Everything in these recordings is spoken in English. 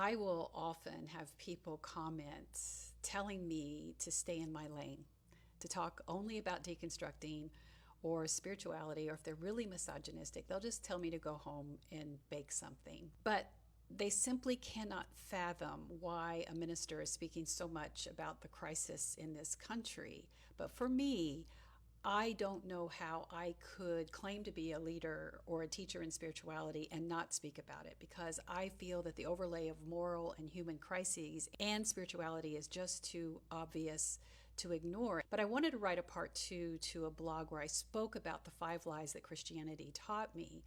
I will often have people comment telling me to stay in my lane, to talk only about deconstructing or spirituality, or if they're really misogynistic, they'll just tell me to go home and bake something. But they simply cannot fathom why a minister is speaking so much about the crisis in this country. But for me, I don't know how I could claim to be a leader or a teacher in spirituality and not speak about it, because I feel that the overlay of moral and human crises and spirituality is just too obvious to ignore. But I wanted to write a part two to a blog where I spoke about the 5 lies that Christianity taught me.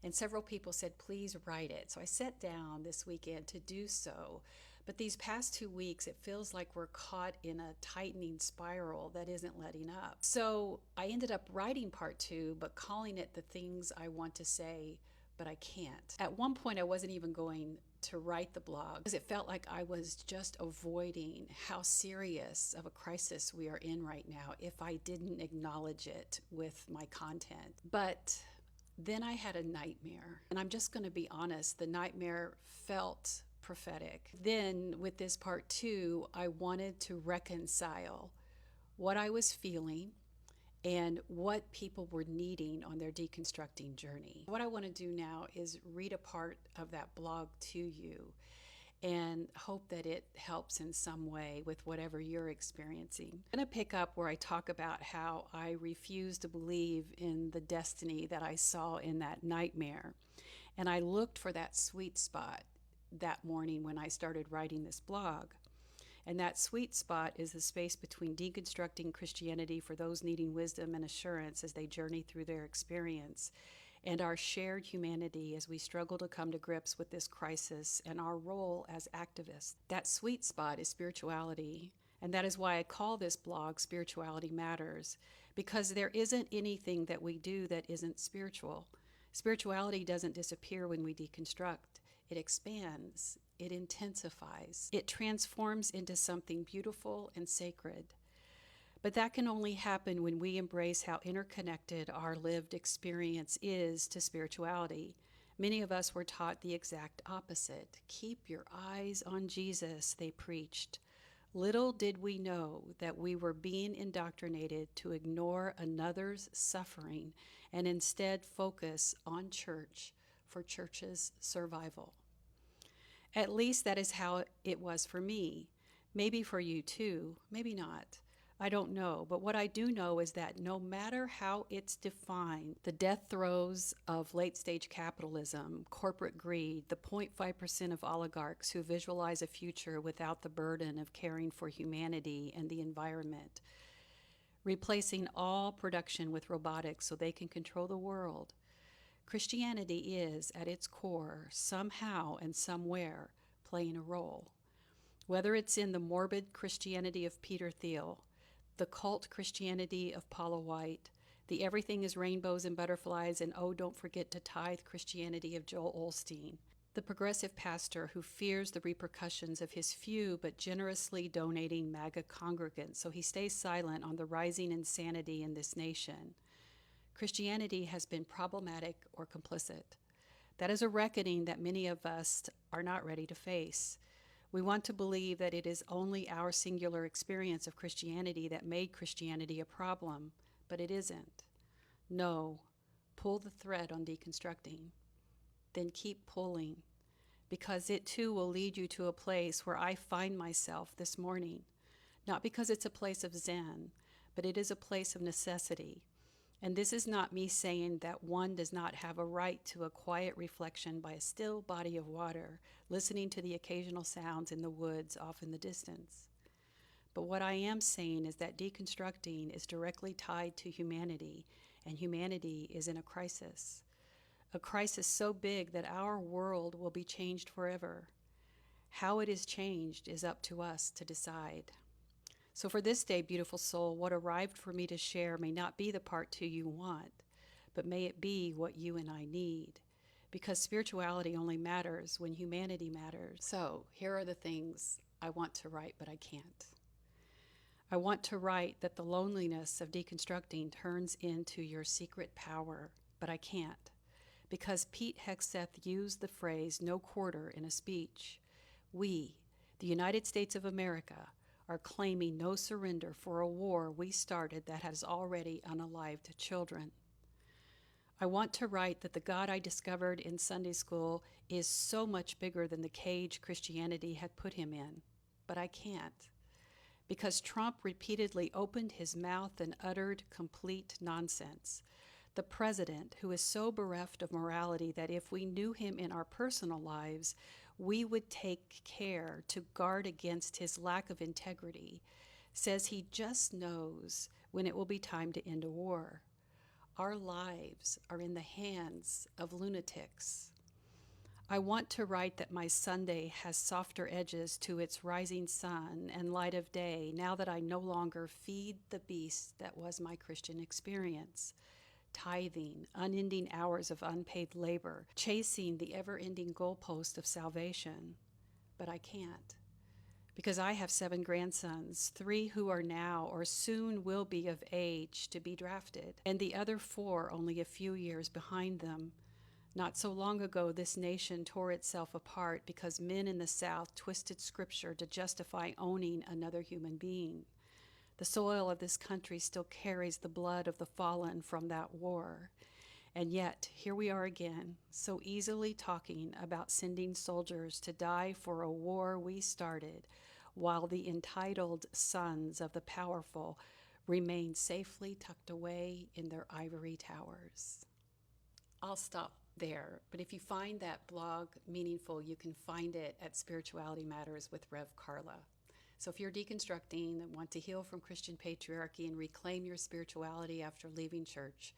And several people said, please write it. So I sat down this weekend to do so. But these past 2 weeks, it feels like we're caught in a tightening spiral that isn't letting up. So I ended up writing part 2, but calling it the things I want to say, but I can't. At one point, I wasn't even going to write the blog because it felt like I was just avoiding how serious of a crisis we are in right now if I didn't acknowledge it with my content. But then I had a nightmare, and I'm just going to be honest, the nightmare felt prophetic. Then with this part 2, I wanted to reconcile what I was feeling and what people were needing on their deconstructing journey. What I want to do now is read a part of that blog to you and hope that it helps in some way with whatever you're experiencing. I'm going to pick up where I talk about how I refuse to believe in the destiny that I saw in that nightmare. And I looked for that sweet spot that morning when I started writing this blog. And that sweet spot is the space between deconstructing Christianity for those needing wisdom and assurance as they journey through their experience, and our shared humanity as we struggle to come to grips with this crisis and our role as activists. That sweet spot is spirituality. And that is why I call this blog Spirituality Matters, because there isn't anything that we do that isn't spiritual. Spirituality doesn't disappear when we deconstruct. It expands, it intensifies, it transforms into something beautiful and sacred. But that can only happen when we embrace how interconnected our lived experience is to spirituality. Many of us were taught the exact opposite. Keep your eyes on Jesus, they preached. Little did we know that we were being indoctrinated to ignore another's suffering and instead focus on church for church's survival. At least that is how it was for me. Maybe for you too, maybe not. I don't know, but what I do know is that no matter how it's defined, the death throes of late-stage capitalism, corporate greed, the 0.5% of oligarchs who visualize a future without the burden of caring for humanity and the environment, replacing all production with robotics so they can control the world. Christianity is, at its core, somehow and somewhere, playing a role. Whether it's in the morbid Christianity of Peter Thiel, the cult Christianity of Paula White, the everything is rainbows and butterflies and oh, don't forget to tithe Christianity of Joel Osteen, the progressive pastor who fears the repercussions of his few but generously donating MAGA congregants so he stays silent on the rising insanity in this nation. Christianity has been problematic or complicit. That is a reckoning that many of us are not ready to face. We want to believe that it is only our singular experience of Christianity that made Christianity a problem, but it isn't. No, pull the thread on deconstructing. Then keep pulling, because it too will lead you to a place where I find myself this morning. Not because it's a place of Zen, but it is a place of necessity. And this is not me saying that one does not have a right to a quiet reflection by a still body of water, listening to the occasional sounds in the woods off in the distance. But what I am saying is that deconstructing is directly tied to humanity, and humanity is in a crisis so big that our world will be changed forever. How it is changed is up to us to decide. So for this day, beautiful soul, what arrived for me to share may not be the part 2 you want, but may it be what you and I need, because spirituality only matters when humanity matters. So here are the things I want to write, but I can't. I want to write that the loneliness of deconstructing turns into your secret power, but I can't, because Pete Hegseth used the phrase no quarter in a speech. We, the United States of America, are claiming no surrender for a war we started that has already unalived children. I want to write that the God I discovered in Sunday school is so much bigger than the cage Christianity had put him in, but I can't, because Trump repeatedly opened his mouth and uttered complete nonsense. The president, who is so bereft of morality that if we knew him in our personal lives, we would take care to guard against his lack of integrity, says he just knows when it will be time to end a war. Our lives are in the hands of lunatics. I want to write that my Sunday has softer edges to its rising sun and light of day now that I no longer feed the beast that was my Christian experience. Tithing, unending hours of unpaid labor, chasing the ever-ending goalpost of salvation. But I can't, because I have 7 grandsons, 3 who are now or soon will be of age to be drafted, and the other 4 only a few years behind them. Not so long ago, this nation tore itself apart because men in the South twisted scripture to justify owning another human being. The soil of this country still carries the blood of the fallen from that war. And yet, here we are again, so easily talking about sending soldiers to die for a war we started, while the entitled sons of the powerful remain safely tucked away in their ivory towers. I'll stop there, but if you find that blog meaningful, you can find it at Spirituality Matters with Rev Karla. So if you're deconstructing and want to heal from Christian patriarchy and reclaim your spirituality after leaving church,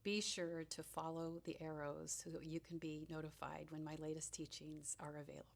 be sure to follow the arrows so that you can be notified when my latest teachings are available.